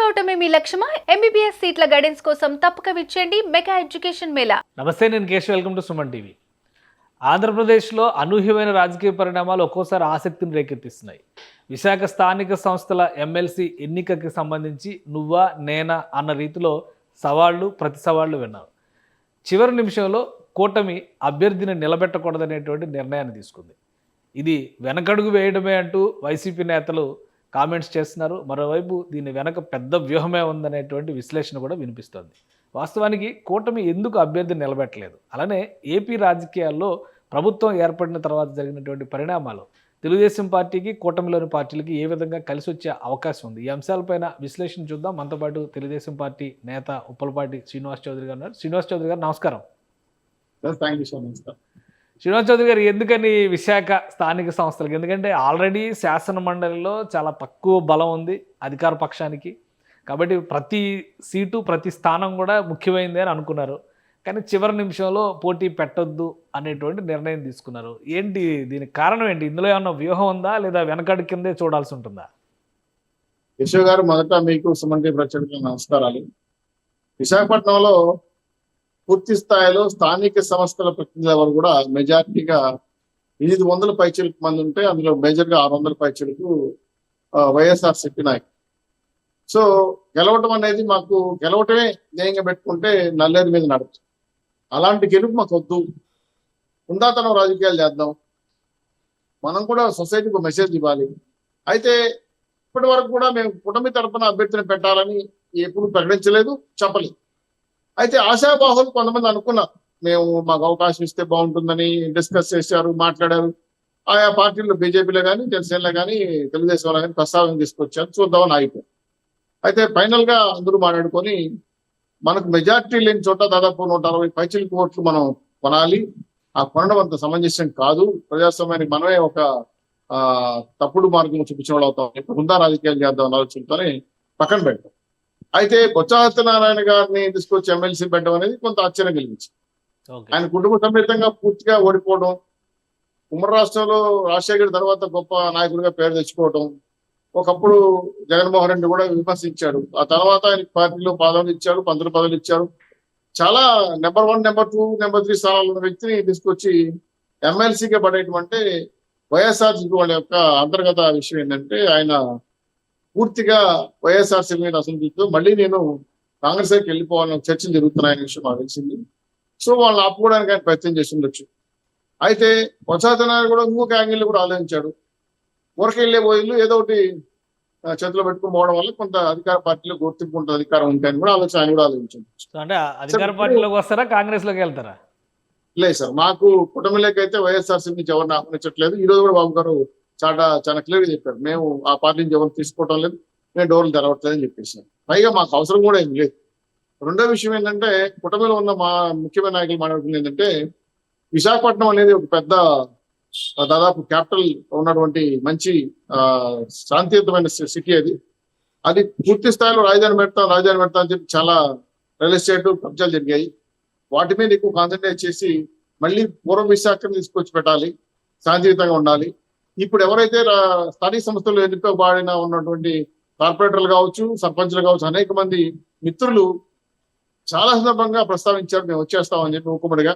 కావటమే మీ లక్ష్యమా? MBBS సీట్ల guidance కోసం తప్పక విచ్చేయండి మెగా ఎడ్యుకేషన్ మేళా. నమస్తే, నేను Keshav. Welcome to Suman TV. ఆంధ్రప్రదేశ్లో అనూహ్యమైన రాజకీయ పరిణామాలు ఒక్కోసారి ఆసక్తిని రేకెత్తిస్తున్నాయి. విశాఖ స్థానిక సంస్థల ఎమ్మెల్సీ ఎన్నికకి సంబంధించి నువ్వా నేనా అన్న రీతిలో ప్రతి సవాళ్లు విన్నారు. చివరి నిమిషంలో కూటమి అభ్యర్థిని నిలబెట్టకూడదనేటువంటి నిర్ణయాన్ని తీసుకుంది. ఇది వెనకడుగు వేయడమే అంటూ వైసీపీ నేతలు కామెంట్స్ చేస్తున్నారు. మరోవైపు దీని వెనక పెద్ద వ్యూహమే ఉందనేటువంటి విశ్లేషణ కూడా వినిపిస్తోంది. వాస్తవానికి కూటమి ఎందుకు అభ్యర్థిని నిలబెట్టలేదు? అలానే ఏపీ రాజకీయాల్లో ప్రభుత్వం ఏర్పడిన తర్వాత జరిగినటువంటి పరిణామాలు తెలుగుదేశం పార్టీకి, కూటమిలోని పార్టీలకి ఏ విధంగా కలిసి వచ్చే అవకాశం ఉంది? ఈ అంశాలపైన విశ్లేషణ చూద్దాం. మనతో పాటు తెలుగుదేశం పార్టీ నేత ఉప్పలపాటి శ్రీనివాస్ చౌదరి గారు ఉన్నారు. శ్రీనివాస్ చౌదరి గారు నమస్కారం. శ్రీనివాస్ చౌదరి గారు, ఎందుకని విశాఖ స్థానిక సంస్థలకు? ఎందుకంటే ఆల్రెడీ శాసన మండలిలో చాలా తక్కువ బలం ఉంది అధికార పక్షానికి, కాబట్టి ప్రతి సీటు ప్రతి స్థానం కూడా ముఖ్యమైంది అని అనుకున్నారు. కానీ చివరి నిమిషంలో పోటీ పెట్టొద్దు అనేటువంటి నిర్ణయం తీసుకున్నారు. ఏంటి దీనికి కారణం ఏంటి? ఇందులో ఏమన్నా వ్యూహం ఉందా, లేదా వెనకడి కిందే చూడాల్సి ఉంటుందా? యశోగారు గారు, మొదట మీకు సుమన్ టీవీ ప్రేక్షకులకు నమస్కారాలు. విశాఖపట్నంలో పూర్తి స్థాయిలో స్థానిక సంస్థల ప్రతినిధుల ఎవరు కూడా మెజార్టీగా 800 పైచీలకు మంది ఉంటే అందులో మేజర్గా 600 పైచీలకు వైఎస్ఆర్సీపీ నాయకులు. సో గెలవటం అనేది మాకు గెలవటమే ధ్యేయంగా పెట్టుకుంటే నల్లేరు మీద నడుపు. అలాంటి గెలుపు మాకు వద్దు, ఉందాతనం రాజకీయాలు చేద్దాం, మనం కూడా సొసైటీకి మెసేజ్ ఇవ్వాలి. అయితే ఇప్పటి వరకు కూడా మేము కుటుంబ తరపున అభ్యర్థిని పెట్టాలని ఎప్పుడు ప్రకటించలేదు, చెప్పలేదు. అయితే ఆశాబాహులు కొంతమంది అనుకున్నారు, మేము మాకు అవకాశం ఇస్తే బాగుంటుందని డిస్కస్ చేశారు, మాట్లాడారు. ఆయా పార్టీల్లో బీజేపీలో కానీ, జనసేనలో కానీ, తెలుగుదేశంలో కానీ ప్రస్తావన తీసుకొచ్చారు, చూద్దామని ఆగిపోయారు. అయితే ఫైనల్ గా అందరూ మాట్లాడుకొని మనకు మెజార్టీ లేని చోట దాదాపు 160 పైచిలకు ఓట్లు మనం కొనాలి, ఆ కొనడం అంత సమంజసం కాదు, ప్రజాస్వామ్యానికి మనమే ఒక తప్పుడు మార్గం చూపించిన వాళ్ళు అవుతాం, బృందా రాజకీయాలు చేద్దాం అన్న ఆలోచనతోనే పక్కన పెట్టాం. అయితే బొత్స సత్యనారాయణ గారిని తీసుకొచ్చి ఎమ్మెల్సీ పెట్టడం అనేది కొంత ఆశ్చర్యం కలిగించింది. ఆయన కుటుంబ సమేతంగా పూర్తిగా ఓడిపోవడం, ఉమ్మడి రాష్ట్రంలో రాజశేఖర్ తర్వాత గొప్ప నాయకుడిగా పేరు తెచ్చుకోవడం, ఒకప్పుడు జగన్మోహన్ రెడ్డి కూడా విమర్శించాడు. ఆ తర్వాత ఆయన పార్టీలో పదవులు ఇచ్చాడు, మంత్రి పదవులు ఇచ్చారు. చాలా నెంబర్ 1, నెంబర్ 2, నెంబర్ 3 స్థానాలు ఉన్న వ్యక్తిని తీసుకొచ్చి ఎమ్మెల్సీగా పడేయటం అంటే వైఎస్ఆర్సీపీ వాళ్ళ యొక్క అంతర్గత విషయం ఏంటంటే ఆయన పూర్తిగా వైఎస్ఆర్సీపీ మీద అసంతృప్తితో మళ్ళీ నేను కాంగ్రెస్ వైపు వెళ్ళిపోవాలని చర్చలు జరుగుతున్నాయనే విషయం నాకు తెలిసింది. సో వాళ్ళని ఆపుకోవడానికి ఆయన ప్రయత్నం చేసి ఉండొచ్చు. అయితే కొనసాగుతున్నారు కూడా ఇంకొక యాంగిల్ కూడా ఆలోచించాడు. ఊరకెళ్లే పోయిళ్ళు ఏదో ఒకటి చేతిలో పెట్టుకుని పోవడం వల్ల కొంత అధికార పార్టీలో గుర్తింపు ఉంటుంది, అధికారం ఉంటాయని కూడా ఆయన కూడా ఆలోచించాడు. అంటే అధికార పార్టీలోకి వస్తారా, కాంగ్రెస్ లోకి వెళ్తారా? లేదు సార్, మాకు కుటుంబంలోకి అయితే వైఎస్ఆర్సీపీ నుంచి ఎవరిని ఆహ్వానించట్లేదు. ఈ రోజు కూడా బాబు గారు చాలా క్లియర్ గా చెప్పారు, మేము ఆ పార్టీ నుంచి ఎవరు తీసుకోవటం లేదు, మేము డోర్లు తెరవట్లేదని చెప్పేసి. పైగా మాకు అవసరం కూడా ఏం లేదు. రెండో విషయం ఏంటంటే కుటుంబంలో ఉన్న మా ముఖ్యమైన నాయకులు మాట్లాడుతుంది ఏంటంటే విశాఖపట్నం అనేది ఒక పెద్ద దాదాపు క్యాపిటల్ ఉన్నటువంటి మంచి శాంతియుతమైన సిటీ. అది పూర్తి స్థాయిలో రాజధాని పెడతాం అని చెప్పి చాలా రియల్ ఎస్టేట్ కబ్జాలు జరిగాయి. వాటి మీద ఎక్కువ కాన్సన్ట్రేట్ చేసి మళ్ళీ పూర్వ విశాఖను తీసుకొచ్చి పెట్టాలి, శాంతియుతంగా ఉండాలి. ఇప్పుడు ఎవరైతే స్థానిక సంస్థలు ఎన్నికబాడిన ఉన్నటువంటి కార్పొరేటర్లు కావచ్చు, సర్పంచ్లు కావచ్చు, అనేక మంది మిత్రులు చాలా సందర్భంగా ప్రస్తావించారు, మేము వచ్చేస్తామని చెప్పి ఉక్కుమడిగా.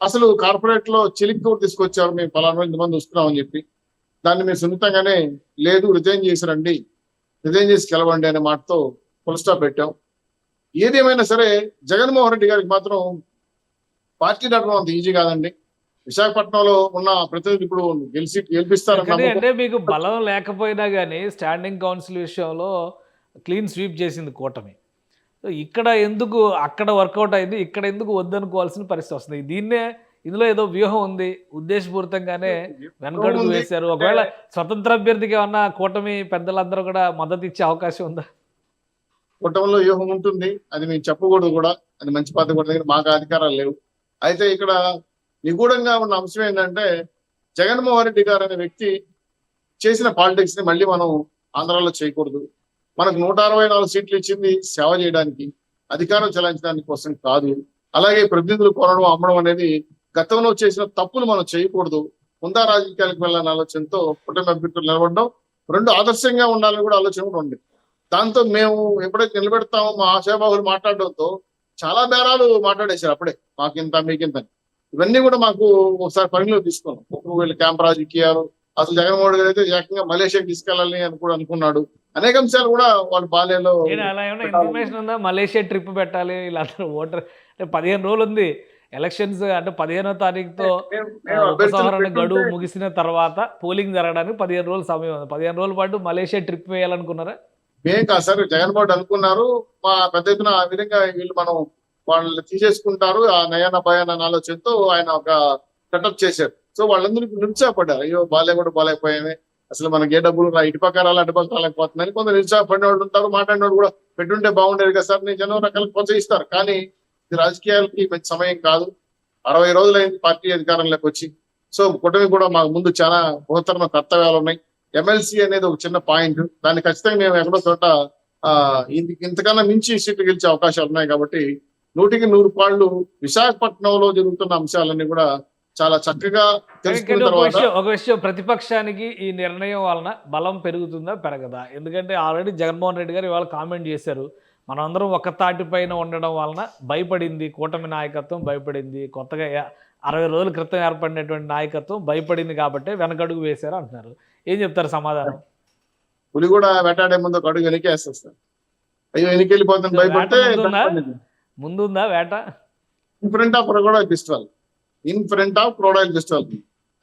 అసలు కార్పొరేట్ లో చిలిక్ కూడా తీసుకొచ్చారు, మేము 40 మంది వస్తున్నామని చెప్పి. దాన్ని మేము సున్నితంగానే లేదు, రిజైన్ చేసి రండి, రిజైన్ చేసి గెలవండి అనే మాటతో ఫుల్ స్టాప్ పెట్టాం. ఏదేమైనా సరే జగన్మోహన్ రెడ్డి గారికి మాత్రం పార్టీ నడపడం అంత ఈజీ కాదండి. విశాఖపట్నంలో ఉన్న ప్రతినిధులు ఇప్పుడు గెలిపిస్తారని అంటే మీకు బలం లేకపోయినా కానీ స్టాండింగ్ కౌన్సిల్ విషయంలో క్లీన్ స్వీప్ చేసింది కూటమి. ఇక్కడ ఎందుకు అక్కడ వర్కౌట్ అయింది, ఇక్కడ ఎందుకు వద్దనుకోవాల్సిన పరిస్థితి వస్తుంది? ఇందులో ఏదో వ్యూహం ఉంది, ఉద్దేశపూరితంగానే వెనకడుగు వేశారు. ఒకవేళ స్వతంత్ర అభ్యర్థికి ఏమన్నా కూటమి పెద్దలందరూ కూడా మద్దతు ఇచ్చే అవకాశం ఉందా? కూటమిలో వ్యూహం ఉంటుంది, అది మేము చెప్పకూడదు కూడా, అది మంచి పద్ధతి కూడా, దగ్గర మాకు అధికారాలు లేవు. అయితే ఇక్కడ నిగూఢంగా ఉన్న అంశం ఏంటంటే జగన్మోహన్ రెడ్డి గారు అనే వ్యక్తి చేసిన పాలిటిక్స్ ని మళ్ళీ మనం ఆంధ్రాలో చేయకూడదు. మనకు 164 సీట్లు ఇచ్చింది సేవ చేయడానికి, అధికారం చెలాయించడానికి కోసం కాదు. అలాగే ప్రతినిధులు కొనడం, అమ్మడం అనేది గతంలో చేసిన తప్పులు మనం చేయకూడదు. ముందా రాజకీయాలకు వెళ్ళాలని ఆలోచనతో కుటుంబ అభ్యర్థులు నిలబడడం, 2 ఆదర్శంగా ఉండాలని కూడా ఆలోచన కూడా ఉంది. దాంతో మేము ఎప్పుడైతే నిలబెడతామో మా ఆశాబాహులు మాట్లాడడంతో చాలా బేరాలు మాట్లాడేశారు అప్పుడే, మాకింత మీకింత. ఇవన్నీ కూడా మాకు ఒకసారి పరిగణలో తీసుకున్నాం. వీళ్ళు క్యాంప్ రాజకీయాలు, అసలు జగన్మోహన్ గారు అయితే ఏకంగా మలేషియాకి తీసుకెళ్ళాలని అని కూడా అనుకున్నాడు. అనేక అంశాలు కూడా వాళ్ళు బాల్యంలో అలా ఏమైనా ఇన్ఫర్మేషన్ ఉందా? మలేషియా ట్రిప్ పెట్టాలి వీళ్ళందరూ ఓటర్ అంటే 15 రోజులు ఉంది ఎలక్షన్స్, అంటే 15వ తారీఖుతో ఉపసంహరణ గడువు ముగిసిన తర్వాత పోలింగ్ జరగడానికి 15 రోజులు సమయం ఉంది. 15 రోజుల పాటు మలేషియా ట్రిప్ వేయాలనుకున్నారా? మేం కాదు సార్, జగన్మోహన్ అనుకున్నారు. మా పెద్ద ఎత్తున ఆ విధంగా వీళ్ళు మనం వాళ్ళు తీసేసుకుంటారు ఆ నయాన భయాన అనే ఆలోచనతో ఆయన ఒక సెటప్ చేశారు. సో వాళ్ళందరికీ నిరుత్సాహపడ్డారు. అయ్యో బాలే బాలేకపోయామే, అసలు మనకి ఏ డబ్బులు ఇటుపక్క రాలి అటుపక్క రాలేకపోతున్నాయి. కొంత నిరుత్సాహపడిన వాళ్ళు ఉంటారు, మాట్లాడిన కూడా పెట్టుంటే బాగుండేది కదా సార్, నేను జనం రకాలకు ప్రోత్సహిస్తారు. కానీ ఇది రాజకీయాలకి మంచి సమయం కాదు. 60 రోజులైంది పార్టీ అధికారంలోకి వచ్చి. సో కూటమి కూడా మాకు ముందు చాలా బృహత్తరమైన కర్తవ్యాలు ఉన్నాయి. ఎమ్మెల్సీ అనేది ఒక చిన్న పాయింట్, దాన్ని ఖచ్చితంగా మేము ఎక్కడో చోట ఇంతకన్నా మించి సీట్లు గెలిచే అవకాశాలు ఉన్నాయి. కాబట్టి 100కి 100 పాళ్ళు విశాఖపట్నంలో జరుగుతున్న అంశాలన్నీ కూడా చాలా చక్కగా తెలుసుకున్న తర్వాత ఒక విషయం, ప్రతిపక్షానికి ఈ నిర్ణయం వలన బలం పెరుగుతుందా పెరగదా? ఎందుకంటే ఆల్రెడీ జగన్మోహన్ రెడ్డి గారు ఇవాళ కామెంట్ చేశారు, మనందరం ఒక తాటిపైన ఉండడం వలన భయపడింది కూటమి నాయకత్వం, భయపడింది కొత్తగా 60 రోజుల క్రితం ఏర్పడినటువంటి నాయకత్వం భయపడింది కాబట్టి వెనకడుగు వేశారు అంటున్నారు. ఏం చెప్తారు సమాధానం? పులి కూడా వేటాడే ముందు ఒక అడుగు వెనకేస్తారు. అయ్యో వెనకెళ్ళిపోతుంది భయపడితే ముందుందా వేట? ఇన్ఫ్రంట్ ఆఫ్ క్రొకోడైల్ ఫెస్టివల్,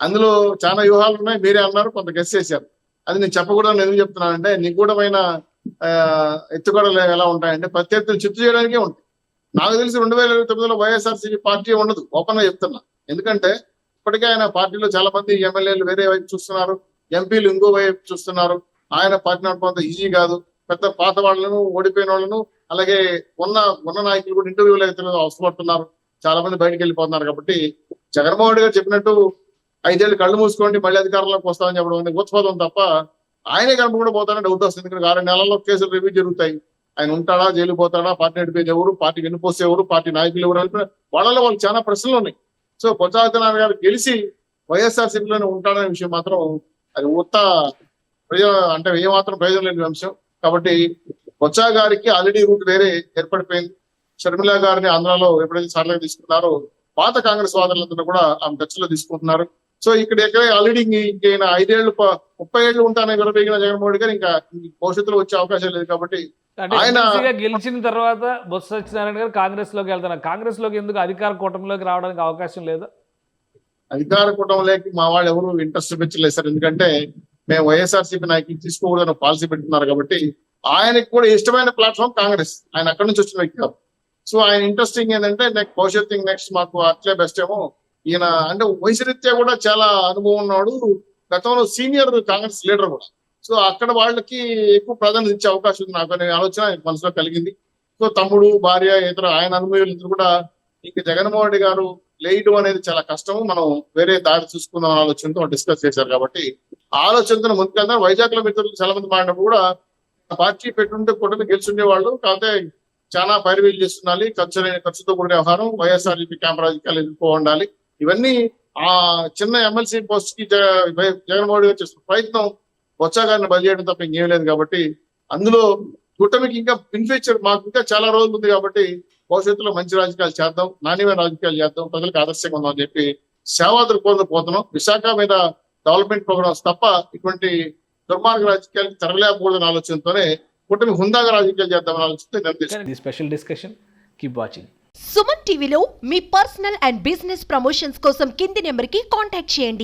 అందులో చాలా వ్యూహాలు ఉన్నాయి. మీరే అన్నారు, కొంత గెస్ చేశారు. అది నేను చెప్పకూడదని ఎందుకు చెప్తున్నానంటే, నిగూఢమైన ఎత్తుగడలు ఎలా ఉంటాయంటే ప్రత్యర్థులు చిత్తు చేయడానికే ఉంటాయి. నాకు తెలిసి 2029లో వైఎస్ఆర్సీపీ పార్టీ ఉండదు, ఓపెన్ గా చెప్తున్నా. ఎందుకంటే ఇప్పటికే ఆయన పార్టీలో చాలా మంది ఎమ్మెల్యేలు వేరే వైపు చూస్తున్నారు, ఎంపీలు ఇంకో వైపు చూస్తున్నారు. ఆయన పార్టీ నడపడంత ఈజీ కాదు. పెద్ద పాత వాళ్ళను, ఓడిపోయిన వాళ్ళను, అలాగే ఉన్న నాయకులు కూడా ఇంటర్వ్యూలు అయితే అవసరపడుతున్నారు. చాలా మంది బయటకు వెళ్ళిపోతున్నారు. కాబట్టి జగన్మోహన్ రెడ్డి గారు చెప్పినట్టు 5 ఏళ్ళు కళ్ళు మూసుకోండి మళ్ళీ అధికారంలోకి వస్తామని చెప్పడం అనేది ఉత్పాదం తప్ప ఆయనే కనుక కూడా పోతాడని డౌట్ వస్తుంది. ఎందుకంటే 6 నెలల్లో కేసులు రివ్యూ జరుగుతాయి. ఆయన ఉంటాడా, జైలు పోతాడా, పార్టీ నడిపేది ఎవరు, పార్టీ వెన్నుపోసే ఎవరు, పార్టీ నాయకులు ఎవరు అంటే వాళ్ళలో వాళ్ళు చాలా ప్రశ్నలు ఉన్నాయి. సో బొత్స సత్యనారాయణ గారు గెలిచి వైఎస్ఆర్సీపీలోనే ఉంటాడనే విషయం మాత్రం అది అంటే ఏమాత్రం ప్రయోజనం లేని అంశం. కాబట్టి బొత్స గారికి ఆల్రెడీ రూట్ వేరే ఏర్పడిపోయింది. షర్మిల గారిని ఆంధ్రాలో ఎప్పుడైతే సార్లుగా తీసుకున్నారో పాత కాంగ్రెస్ వాదులందరూ కూడా ఆమె టచ్లో తీసుకుంటున్నారు. సో ఇక్కడ ఆల్రెడీ ఇంకైనా 5 ఏళ్ళు 30 ఏళ్ళు ఉంటానని విరబెగిన జగన్మోహన్ గారు ఇంకా భవిష్యత్తులో వచ్చే అవకాశం లేదు. కాబట్టి ఆయన గెలిచిన తర్వాత బొత్స సత్యనారాయణ గారు కాంగ్రెస్ లోకి వెళ్తున్నారు. కాంగ్రెస్ లోకి ఎందుకు అధికార కూటమిలోకి రావడానికి అవకాశం లేదు? అధికార కూటమిలోకి మా వాళ్ళు ఎవరు ఇంట్రెస్ట్ పెంచలేదు సార్. ఎందుకంటే మేము వైఎస్ఆర్సీపీ నాయకులు తీసుకోకూడదని పాలసీ పెట్టుకున్నారు. కాబట్టి ఆయనకు కూడా ఇష్టమైన ప్లాట్ఫామ్ కాంగ్రెస్, ఆయన అక్కడి నుంచి వచ్చిన వ్యక్తి కాదు. సో ఆయన ఇంట్రెస్టింగ్ ఏంటంటే భవిష్యత్తు నెక్స్ట్ మాకు అట్లే బెస్ట్ ఏమో. ఈయన అంటే వయసు రీత్యా కూడా చాలా అనుభవం ఉన్నాడు, గతంలో సీనియర్ కాంగ్రెస్ లీడర్ కూడా. సో అక్కడ వాళ్ళకి ఎక్కువ ప్రాధాన్యత ఇచ్చే అవకాశం ఉంది నాకు అనే ఆలోచన మనసులో కలిగింది. సో తమ్ముడు, భార్య, ఇతర ఆయన అనుభవాలు కూడా ఇంకా జగన్మోహన్ రెడ్డి గారు లేయడం అనేది చాలా కష్టము, మనం వేరే దారి చూసుకుందాం ఆలోచనతో డిస్కస్ చేశారు. కాబట్టి ఆలోచనతో ముందుకెళ్తాం. వైజాగ్ లో మిత్రులు చాలా మంది మాడినప్పుడు కూడా పార్టీ పెట్టుంటే కూటమి గెలుచుండే వాళ్ళు, కాకపోతే చాలా పైరువీలు చేస్తుండాలి, ఖర్చుతో కూడిన వ్యవహారం, వైఎస్ఆర్సీపీ క్యాంప్ రాజకీయాలు ఎదుర్కో ఉండాలి. ఇవన్నీ ఆ చిన్న ఎమ్మెల్సీ పోస్ట్ కి జగన్మోహన్ గారు చేస్తున్న ప్రయత్నం బొత్స గారిని బలి చేయడం తప్ప ఇంకేం లేదు. కాబట్టి అందులో కూటమికి ఇంకా ఇన్ ఫ్యూచర్ మాకు ఇంకా చాలా రోజులు ఉంది. కాబట్టి భవిష్యత్తులో మంచి రాజకీయాలు చేద్దాం, నాణ్యమైన రాజకీయాలు చేద్దాం, ప్రజలకు ఆదర్శంగా ఉందాం అని చెప్పి సేవాదులు కోరుకుపోతున్నాం. విశాఖ మీద డెవలప్మెంట్ ప్రోగ్రామ్స్ తప్ప ఇటువంటి దుర్మార్గ రాజకీయాలకు తరలేకూడదని ఆలోచనతోనే కూటమి హుందాగా రాజకీయాలు చేద్దామని ఆలోచిస్తే special discussion. Keep watching. Suman టీవీలో మీ పర్సనల్ అండ్ బిజినెస్ ప్రమోషన్స్ కోసం కింది నెంబర్కి కాంటాక్ట్ చేయండి.